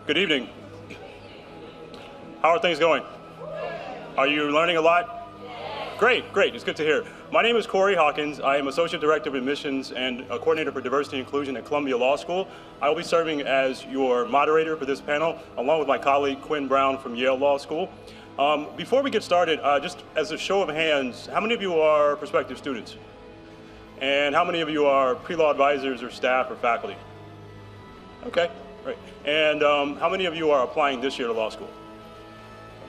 Good evening. How are things going? Are you learning a lot? Great, great. It's good to hear. My name is Corey Hawkins. I am Associate Director of Admissions and a Coordinator for Diversity and Inclusion at Columbia Law School. I will be serving as your moderator for this panel, along with my colleague Quinn Brown from Yale Law School. Before we get started, just as a show of hands, how many of you are prospective students? And how many of you are pre-law advisors or staff or faculty? Okay, great. And how many of you are applying this year to law school?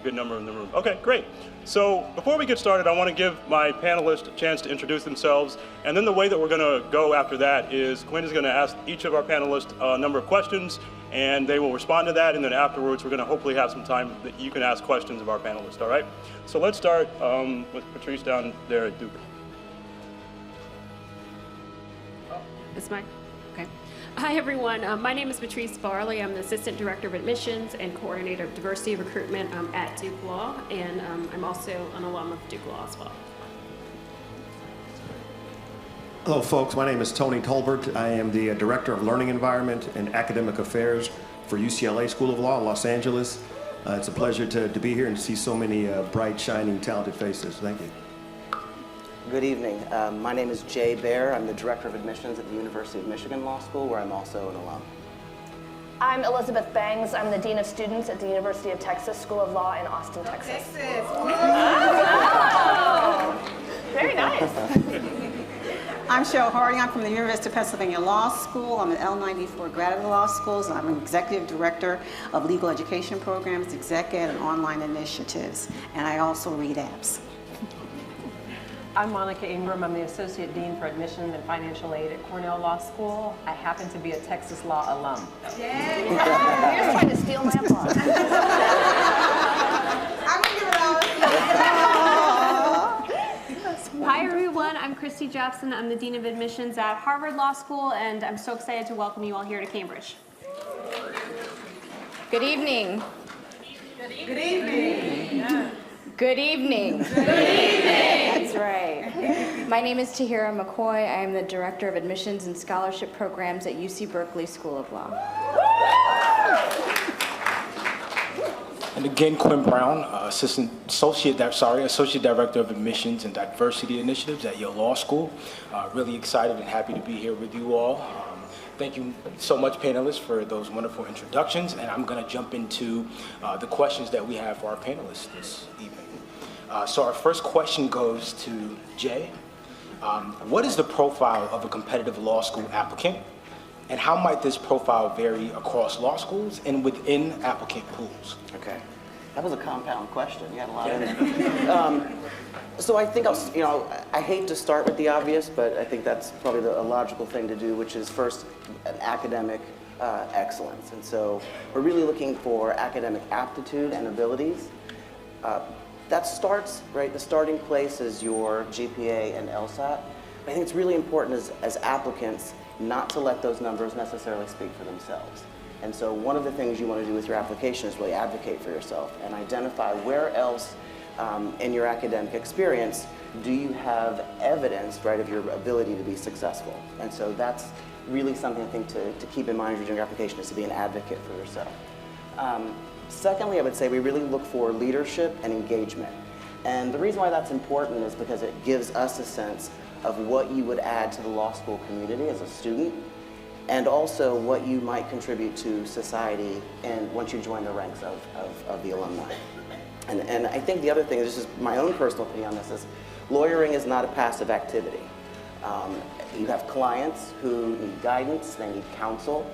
A good number in the room. Okay, great. So before we get started, I want to give my panelists a chance to introduce themselves. And then the way that we're going to go after that is Quinn is going to ask each of our panelists a number of questions, and they will respond to that. And then afterwards, we're going to hopefully have some time that you can ask questions of our panelists, all right? So let's start with Patrice down there at Duke. Is mine? Okay. Hi, everyone. My name is Patrice Barley. I'm the Assistant Director of Admissions and Coordinator of Diversity Recruitment at Duke Law, and I'm also an alum of Duke Law as well. Hello, folks. My name is Tony Tolbert. I am the Director of Learning Environment and Academic Affairs for UCLA School of Law in Los Angeles. It's a pleasure to be here and to see so many bright, shining, talented faces. Thank you. Good evening. My name is Jay Baer. I'm the Director of Admissions at the University of Michigan Law School, where I'm also an alum. I'm Elizabeth Bangs. I'm the Dean of Students at the University of Texas School of Law in Austin, Texas. Oh, very nice. I'm Cheryl Harding. I'm from the University of Pennsylvania Law School. I'm an L94 graduate law schools. I'm an Executive Director of Legal Education Programs, Exec Ed, and Online Initiatives. And I also read apps. I'm Monica Ingram. I'm the Associate Dean for Admission and Financial Aid at Cornell Law School. I happen to be a Texas Law alum. Yeah. You're trying to steal my applause. I'm going to give it all. Hi, everyone. I'm Christy Jackson. I'm the Dean of Admissions at Harvard Law School, and I'm so excited to welcome you all here to Cambridge. Good evening. Good evening. Yeah. Good evening. Good evening. That's right. My name is Tahira McCoy. I am the Director of Admissions and Scholarship Programs at UC Berkeley School of Law. And again, Quinn Brown, Associate Director of Admissions and Diversity Initiatives at Yale Law School. Really excited and happy to be here with you all. Thank you so much, panelists, for those wonderful introductions. And I'm going to jump into the questions that we have for our panelists this evening. So our first question goes to Jay. What is the profile of a competitive law school applicant? And how might this profile vary across law schools and within applicant pools? Okay. That was a compound question. You had a lot in it. So I think I hate to start with the obvious, but I think that's probably a logical thing to do, which is first an academic excellence. And so we're really looking for academic aptitude and abilities. That starts, right, the starting place is your GPA and LSAT. I think it's really important as applicants not to let those numbers necessarily speak for themselves. And so one of the things you want to do with your application is really advocate for yourself and identify where else in your academic experience do you have evidence, right, of your ability to be successful. And so that's really something I think to keep in mind as you're doing your application, is to be an advocate for yourself. Secondly, I would say we really look for leadership and engagement. And the reason why that's important is because it gives us a sense of what you would add to the law school community as a student, and also what you might contribute to society and once you join the ranks of the alumni. And I think the other thing, this is my own personal opinion on this, is lawyering is not a passive activity. You have clients who need guidance, they need counsel,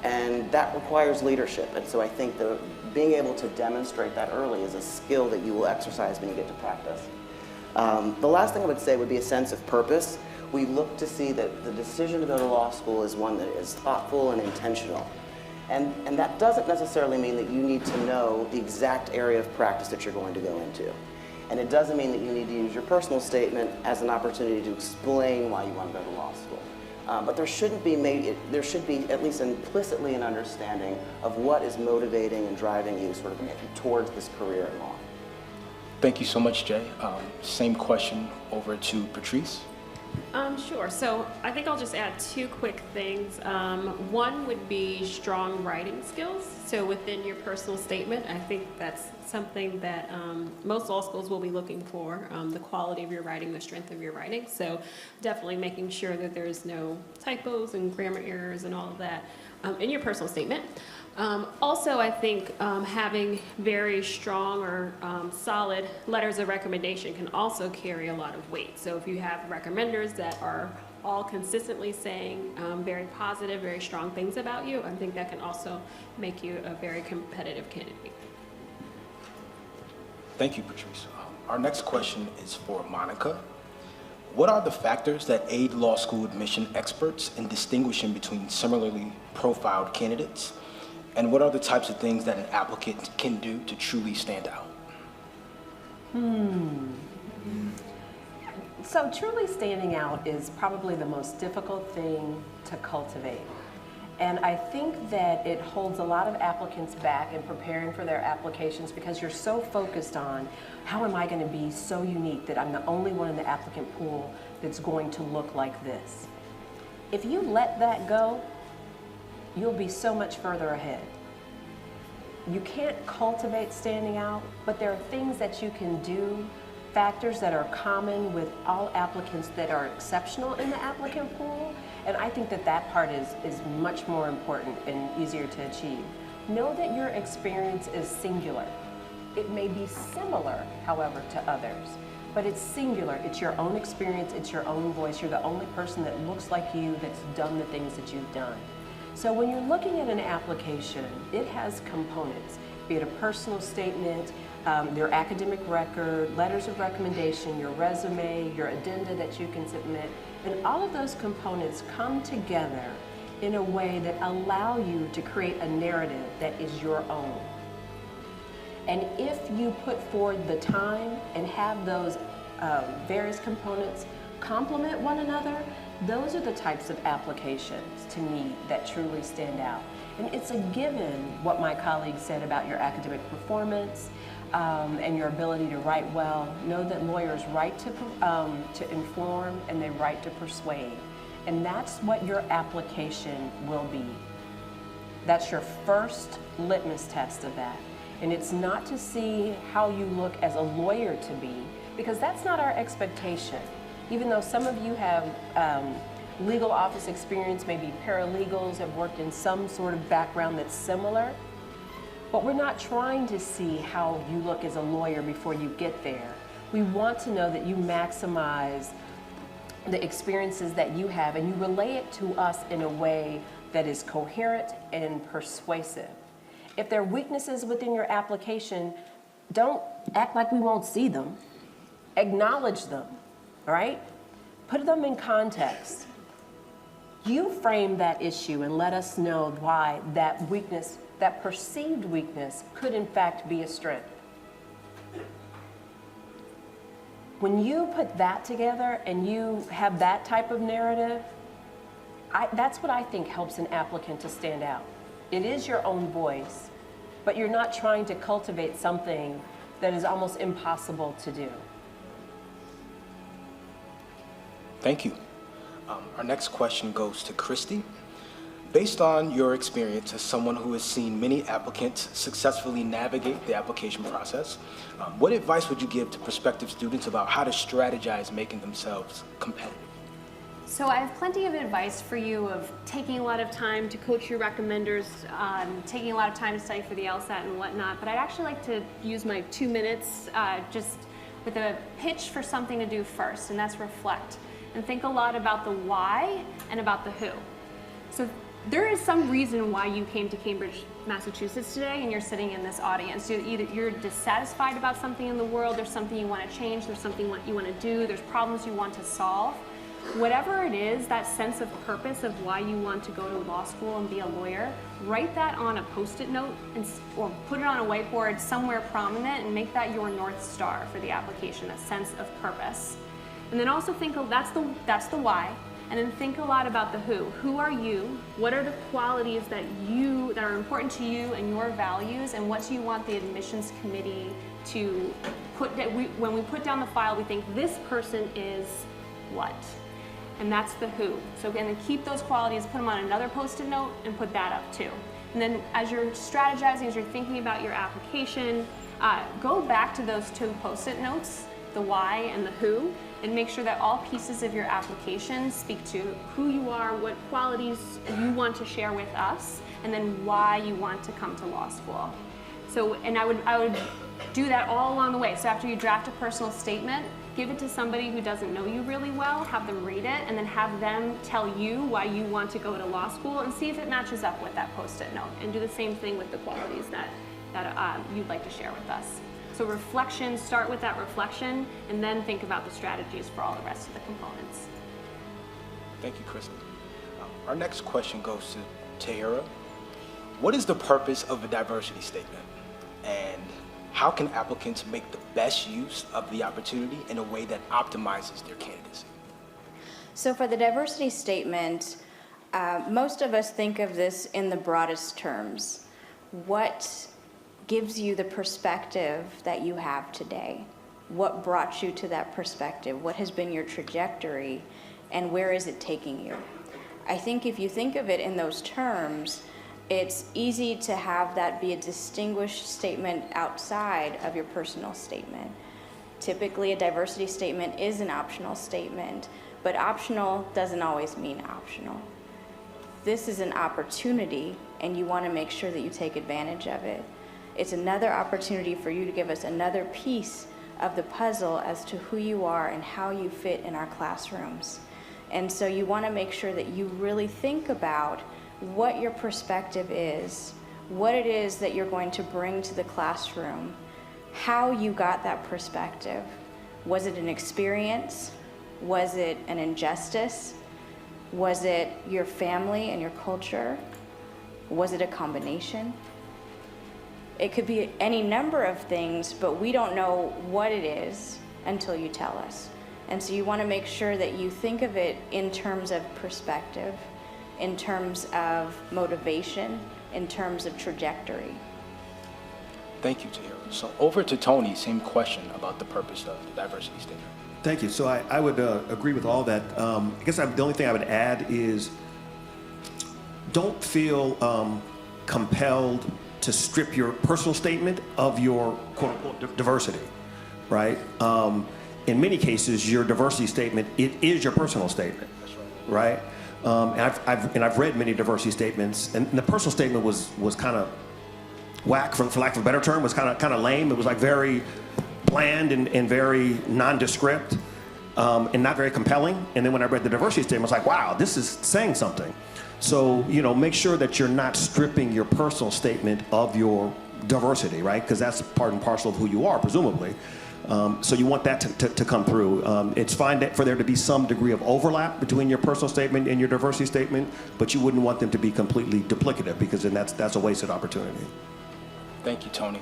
and that requires leadership. And so I think being able to demonstrate that early is a skill that you will exercise when you get to practice. The last thing I would say would be a sense of purpose. We look to see that the decision to go to law school is one that is thoughtful and intentional. And that doesn't necessarily mean that you need to know the exact area of practice that you're going to go into. And it doesn't mean that you need to use your personal statement as an opportunity to explain why you want to go to law school. But there should be at least implicitly an understanding of what is motivating and driving you sort of towards this career in law. Thank you so much, Jay. Same question over to Patrice. Sure. So I think I'll just add two quick things. One would be strong writing skills. So within your personal statement, I think that's something that most law schools will be looking for, the quality of your writing, the strength of your writing. So definitely making sure that there's no typos and grammar errors and all of that in your personal statement. Also, I think having very strong or solid letters of recommendation can also carry a lot of weight. So if you have recommenders that are all consistently saying very positive, very strong things about you, I think that can also make you a very competitive candidate. Thank you, Patrice. Our next question is for Monica. What are the factors that aid law school admission experts in distinguishing between similarly profiled candidates? And what are the types of things that an applicant can do to truly stand out? So truly standing out is probably the most difficult thing to cultivate. And I think that it holds a lot of applicants back in preparing for their applications because you're so focused on how am I going to be so unique that I'm the only one in the applicant pool that's going to look like this. If you let that go, you'll be so much further ahead. You can't cultivate standing out, but there are things that you can do, factors that are common with all applicants that are exceptional in the applicant pool, and I think that that part is much more important and easier to achieve. Know that your experience is singular. It may be similar, however, to others, but it's singular. It's your own experience, it's your own voice. You're the only person that looks like you that's done the things that you've done. So when you're looking at an application, it has components, be it a personal statement, your academic record, letters of recommendation, your resume, your addenda that you can submit, and all of those components come together in a way that allow you to create a narrative that is your own. And if you put forward the time and have those various components complement one another, those are the types of applications, to me, that truly stand out. And it's a given what my colleague said about your academic performance and your ability to write well. Know that lawyers write to inform and they write to persuade. And that's what your application will be. That's your first litmus test of that. And it's not to see how you look as a lawyer to be, because that's not our expectation. Even though some of you have legal office experience, maybe paralegals, have worked in some sort of background that's similar, but we're not trying to see how you look as a lawyer before you get there. We want to know that you maximize the experiences that you have and you relay it to us in a way that is coherent and persuasive. If there are weaknesses within your application, don't act like we won't see them. Acknowledge them. All right? Put them in context. You frame that issue and let us know why that weakness, that perceived weakness, could in fact be a strength. When you put that together and you have that type of narrative, that's what I think helps an applicant to stand out. It is your own voice, but you're not trying to cultivate something that is almost impossible to do. Thank you. Our next question goes to Christy. Based on your experience as someone who has seen many applicants successfully navigate the application process, what advice would you give to prospective students about how to strategize making themselves competitive? So I have plenty of advice for you of taking a lot of time to coach your recommenders, taking a lot of time to study for the LSAT and whatnot, but I'd actually like to use my 2 minutes just with a pitch for something to do first, and that's reflect. And think a lot about the why and about the who. So there is some reason why you came to Cambridge, Massachusetts today and you're sitting in this audience. Either you're dissatisfied about something in the world, there's something you want to change, there's something you want to do, there's problems you want to solve. Whatever it is, that sense of purpose of why you want to go to law school and be a lawyer, write that on a Post-it note or put it on a whiteboard somewhere prominent and make that your North Star for the application, that sense of purpose. And then also think of, that's the why, and then think a lot about the who. Who are you? What are the qualities that are important to you and your values, and what do you want the admissions committee to put, when we put down the file, we think this person is what? and that's the who. So again, keep those qualities, put them on another Post-it note, and put that up too. And then as you're strategizing, as you're thinking about your application, go back to those two Post-it notes, the why and the who, and make sure that all pieces of your application speak to who you are, what qualities you want to share with us, and then why you want to come to law school. So, and I would do that all along the way. So after you draft a personal statement, give it to somebody who doesn't know you really well, have them read it, and then have them tell you why you want to go to law school, and see if it matches up with that Post-it note. And do the same thing with the qualities that you'd like to share with us. So reflection, start with that reflection, and then think about the strategies for all the rest of the components. Thank you, Kristen. Our next question goes to Tahira. What is the purpose of a diversity statement? And how can applicants make the best use of the opportunity in a way that optimizes their candidacy? So for the diversity statement, most of us think of this in the broadest terms. What gives you the perspective that you have today? What brought you to that perspective? What has been your trajectory, and where is it taking you? I think if you think of it in those terms, it's easy to have that be a distinguished statement outside of your personal statement. Typically, a diversity statement is an optional statement, but optional doesn't always mean optional. This is an opportunity, and you want to make sure that you take advantage of it. It's another opportunity for you to give us another piece of the puzzle as to who you are and how you fit in our classrooms. And so you want to make sure that you really think about what your perspective is, what it is that you're going to bring to the classroom, how you got that perspective. Was it an experience? Was it an injustice? Was it your family and your culture? Was it a combination? It could be any number of things, but we don't know what it is until you tell us. And so you want to make sure that you think of it in terms of perspective, in terms of motivation, in terms of trajectory. Thank you, Tahira. So over to Tony, same question about the purpose of the diversity statement. Thank you. So I would agree with all that. I guess the only thing I would add is don't feel compelled to strip your personal statement of your quote-unquote diversity, right? In many cases, your diversity statement, it is your personal statement, right? And I've read many diversity statements, and the personal statement was kind of whack, for lack of a better term, was kind of lame. It was like very bland and very nondescript and not very compelling. And then when I read the diversity statement, I was like, wow, this is saying something. So, make sure that you're not stripping your personal statement of your diversity, right? Because that's part and parcel of who you are, presumably. So you want that to come through. It's fine for there to be some degree of overlap between your personal statement and your diversity statement, but you wouldn't want them to be completely duplicative, because then that's a wasted opportunity. Thank you, Tony.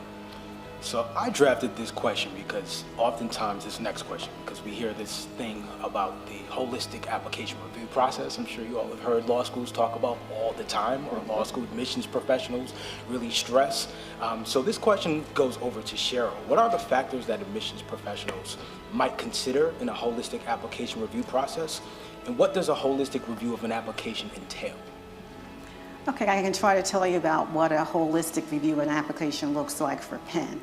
So I drafted this question because oftentimes this next question, because we hear this thing about the holistic application review process. I'm sure you all have heard law schools talk about all the time, or law school admissions professionals really stress. So this question goes over to Cheryl. What are the factors that admissions professionals might consider in a holistic application review process? And what does a holistic review of an application entail? Okay, I can try to tell you about what a holistic review of an application looks like for Penn.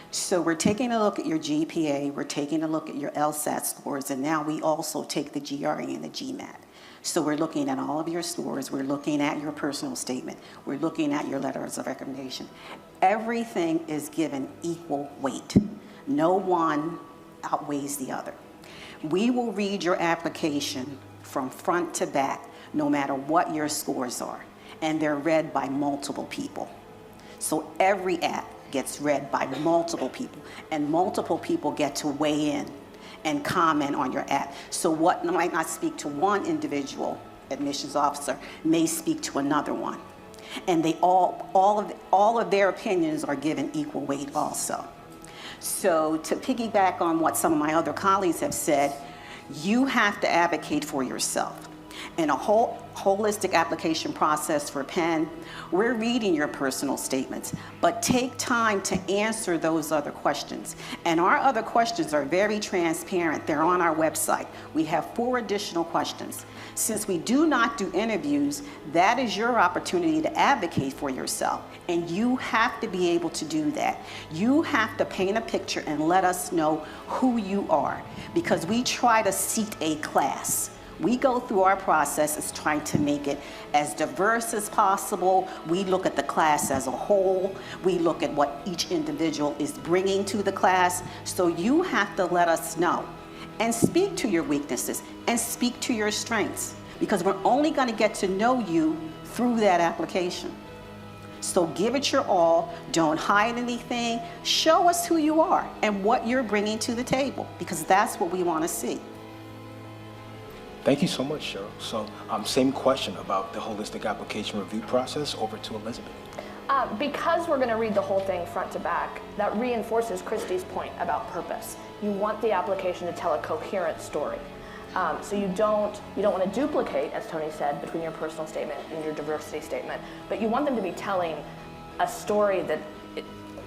So we're taking a look at your GPA, we're taking a look at your LSAT scores, and now we also take the GRE and the GMAT. So we're looking at all of your scores, we're looking at your personal statement, we're looking at your letters of recommendation. Everything is given equal weight. No one outweighs the other. We will read your application from front to back, no matter what your scores are, and they're read by multiple people. So every app gets read by multiple people, and multiple people get to weigh in and comment on your app. So what might not speak to one individual admissions officer may speak to another one. And they all of their opinions are given equal weight also. So to piggyback on what some of my other colleagues have said, you have to advocate for yourself. In a holistic application process for Penn, we're reading your personal statements, but take time to answer those other questions. And our other questions are very transparent. They're on our website. We have 4 additional questions. Since we do not do interviews, that is your opportunity to advocate for yourself. And you have to be able to do that. You have to paint a picture and let us know who you are, because we try to seat a class. We go through our processes trying to make it as diverse as possible. We look at the class as a whole. We look at what each individual is bringing to the class. So you have to let us know and speak to your weaknesses and speak to your strengths, because we're only going to get to know you through that application. So give it your all. Don't hide anything. Show us who you are and what you're bringing to the table, because that's what we want to see. Thank you so much, Cheryl. So, same question about the holistic application review process, over to Elizabeth. Because we're going to read the whole thing front to back, that reinforces Christy's point about purpose. You want the application to tell a coherent story. So you don't want to duplicate, as Tony said, between your personal statement and your diversity statement, but you want them to be telling a story that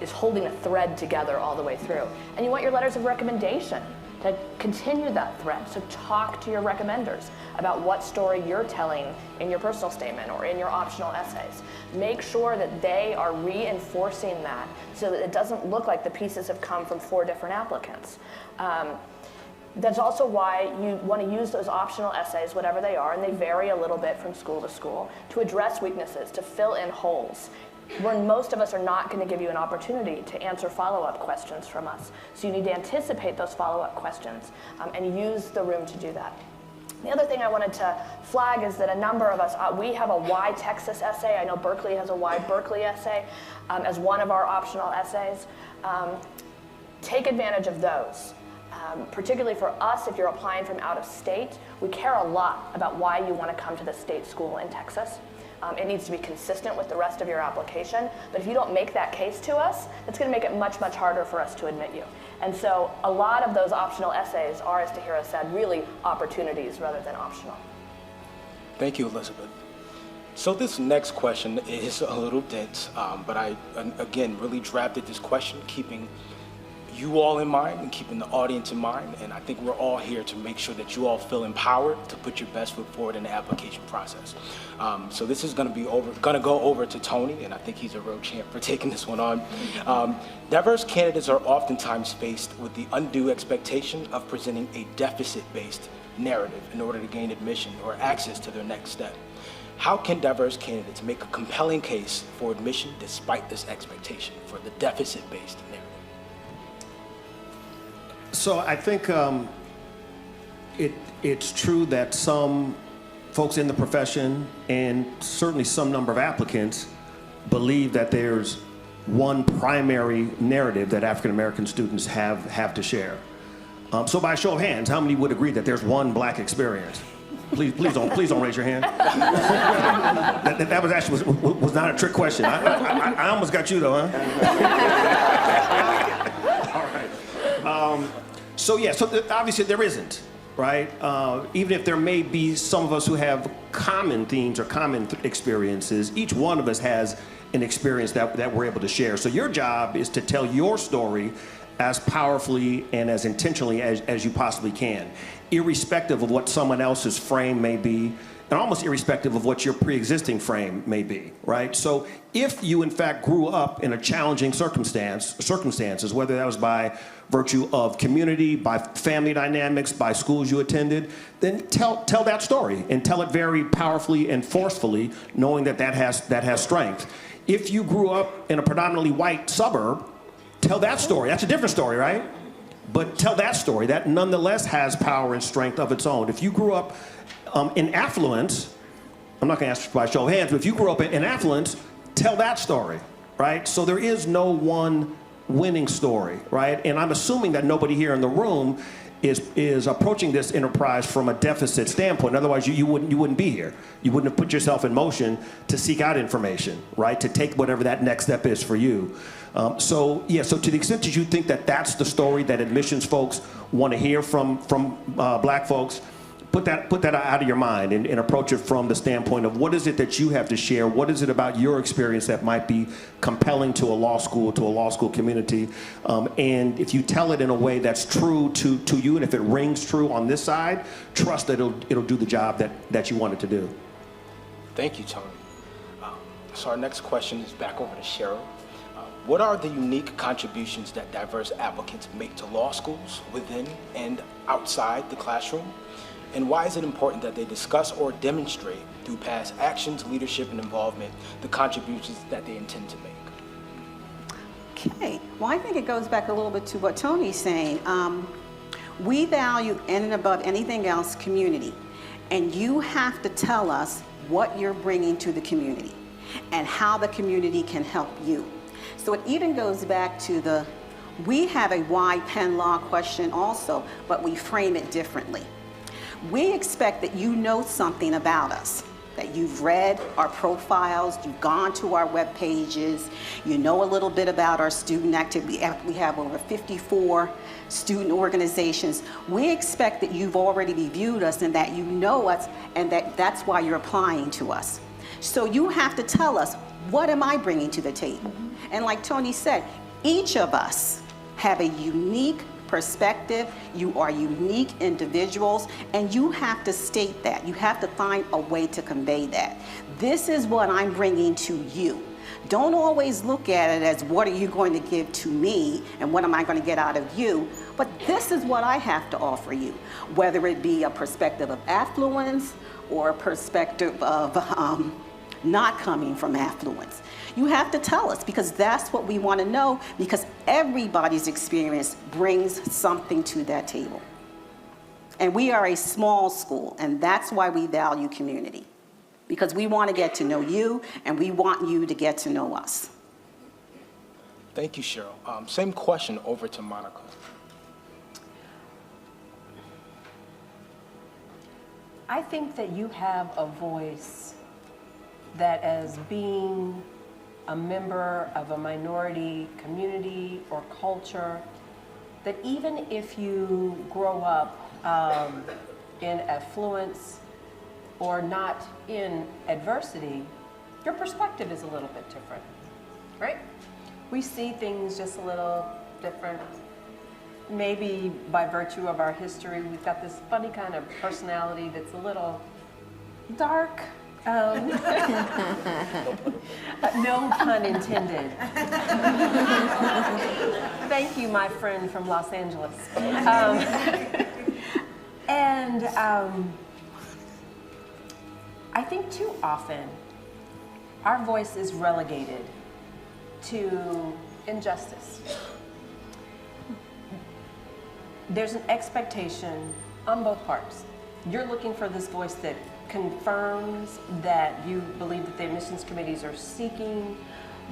is holding a thread together all the way through. And you want your letters of recommendation to continue that thread. So talk to your recommenders about what story you're telling in your personal statement or in your optional essays. Make sure that they are reinforcing that so that it doesn't look like the pieces have come from 4 different applicants. That's also why you want to use those optional essays, whatever they are, and they vary a little bit from school to school, to address weaknesses, to fill in holes, when most of us are not going to give you an opportunity to answer follow-up questions from us. So you need to anticipate those follow-up questions and use the room to do that. The other thing I wanted to flag is that a number of us, we have a Why Texas essay. I know Berkeley has a Why Berkeley essay as one of our optional essays. Take advantage of those. Particularly for us, if you're applying from out of state, we care a lot about why you want to come to the state school in Texas. It needs to be consistent with the rest of your application, but if you don't make that case to us, it's going to make it much, much harder for us to admit you. And so a lot of those optional essays are, as Tahira said, really opportunities rather than optional. Thank you, Elizabeth. So this next question is a little dense, but I, again, really drafted this question keeping you all in mind and keeping the audience in mind, and I think we're all here to make sure that you all feel empowered to put your best foot forward in the application process. So this is going to go over to Tony, and I think he's a real champ for taking this one on. Diverse candidates are oftentimes faced with the undue expectation of presenting a deficit-based narrative in order to gain admission or access to their next step. How can diverse candidates make a compelling case for admission despite this expectation for the deficit-based narrative? So I think it's true that some folks in the profession and certainly some number of applicants believe that there's one primary narrative that African American students have to share. So by a show of hands, how many would agree that there's one Black experience? Please don't raise your hand. that was actually was not a trick question. I almost got you though, huh? All right. So obviously there isn't, right? Even if there may be some of us who have common themes or common experiences, each one of us has an experience that we're able to share. So your job is to tell your story as powerfully and as intentionally as you possibly can, irrespective of what someone else's frame may be, and almost irrespective of what your pre-existing frame may be, right? So if you in fact grew up in a challenging circumstances, whether that was by virtue of community, by family dynamics, by schools you attended, then tell that story and tell it very powerfully and forcefully, knowing that has strength. If you grew up in a predominantly white suburb, tell that story. That's a different story, right? But tell that story. That nonetheless has power and strength of its own. If you grew up in affluence, I'm not going to ask by show of hands, but if you grew up in affluence, tell that story, right? So there is no one winning story, right? And I'm assuming that nobody here in the room is approaching this enterprise from a deficit standpoint. Otherwise, you wouldn't be here. You wouldn't have put yourself in motion to seek out information, right? To take whatever that next step is for you. So to the extent that you think that that's the story that admissions folks want to hear from Black folks, put that out of your mind and approach it from the standpoint of what is it that you have to share? What is it about your experience that might be compelling to a law school community? And if you tell it in a way that's true to you, and if it rings true on this side, trust that it'll do the job that you want it to do. Thank you, Tony. So our next question is back over to Cheryl. What are the unique contributions that diverse applicants make to law schools within and outside the classroom? And why is it important that they discuss or demonstrate through past actions, leadership, and involvement the contributions that they intend to make? Okay, well, I think it goes back a little bit to what Tony's saying. We value, in and above anything else, community. And you have to tell us what you're bringing to the community and how the community can help you. So it even goes back to we have a why Penn Law question also, but we frame it differently. We expect that you know something about us, that you've read our profiles, you've gone to our web pages, you know a little bit about our student activity. We have over 54 student organizations. We expect that you've already reviewed us and that you know us and that's why you're applying to us. So you have to tell us, what am I bringing to the table? And like Tony said, each of us have a unique perspective. You are unique individuals, and you have to state that. You have to find a way to convey that. This is what I'm bringing to you. Don't always look at it as what are you going to give to me and what am I going to get out of you, but this is what I have to offer you, whether it be a perspective of affluence or a perspective of not coming from affluence. You have to tell us, because that's what we want to know, because everybody's experience brings something to that table. And we are a small school, and that's why we value community, because we want to get to know you, and we want you to get to know us. Thank you, Cheryl. Same question over to Monica. I think that you have a voice that, as being a member of a minority community or culture, that even if you grow up in affluence or not in adversity, your perspective is a little bit different, right? We see things just a little different. Maybe by virtue of our history, we've got this funny kind of personality that's a little dark. No pun intended. Thank you, my friend from Los Angeles. I think too often our voice is relegated to injustice. There's an expectation on both parts. You're looking for this voice that confirms that you believe that the admissions committees are seeking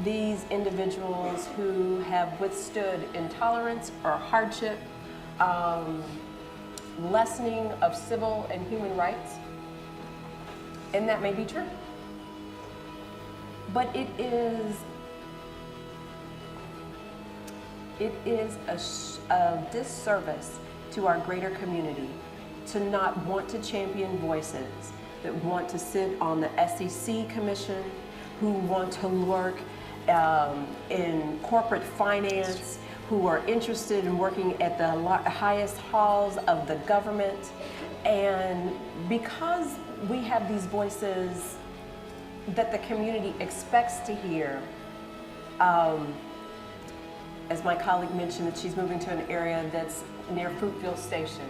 these individuals who have withstood intolerance or hardship, lessening of civil and human rights. And that may be true. But it is a disservice to our greater community to not want to champion voices that want to sit on the SEC commission, who want to work in corporate finance, who are interested in working at the highest halls of the government. And because we have these voices that the community expects to hear, as my colleague mentioned, that she's moving to an area that's near Fruitville Station.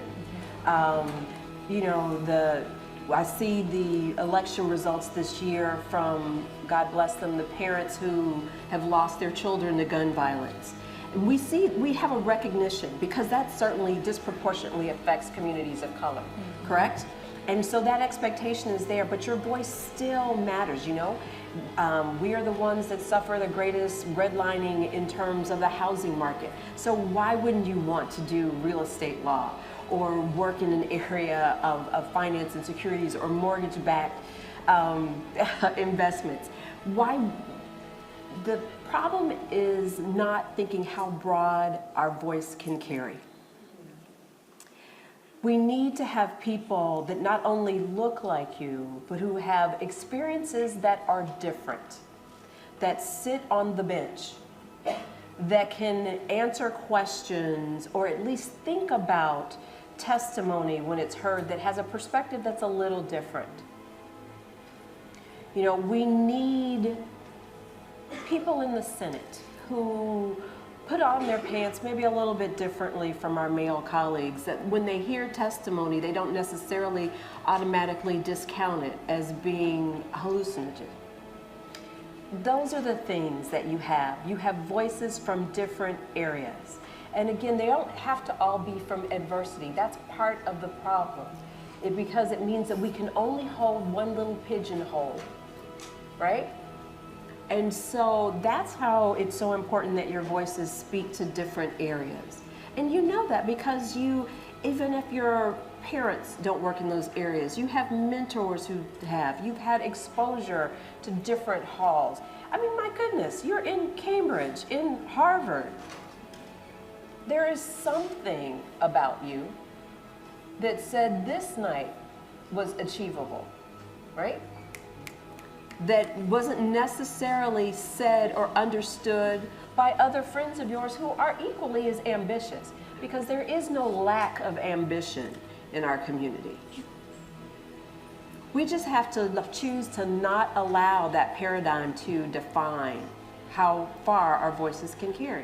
You know, I see the election results this year from, God bless them, the parents who have lost their children to gun violence. And we have a recognition, because that certainly disproportionately affects communities of color, correct? And so that expectation is there, but your voice still matters, you know? We are the ones that suffer the greatest redlining in terms of the housing market. So why wouldn't you want to do real estate law or work in an area of finance and securities or mortgage-backed investments? Why? The problem is not thinking how broad our voice can carry. We need to have people that not only look like you, but who have experiences that are different, that sit on the bench, that can answer questions or at least think about testimony when it's heard that has a perspective that's a little different. You know, we need people in the Senate who put on their pants maybe a little bit differently from our male colleagues, that when they hear testimony, they don't necessarily automatically discount it as being hallucinogen. Those are the things that you have. You have voices from different areas. And again, they don't have to all be from adversity. That's part of the problem. Because it means that we can only hold one little pigeonhole, right? And so that's how it's so important that your voices speak to different areas. And you know that because you, even if your parents don't work in those areas, you have mentors who have, you've had exposure to different halls. I mean, my goodness, you're in Cambridge, in Harvard. There is something about you that said this night was achievable, right? That wasn't necessarily said or understood by other friends of yours who are equally as ambitious, because there is no lack of ambition in our community. We just have to choose to not allow that paradigm to define how far our voices can carry.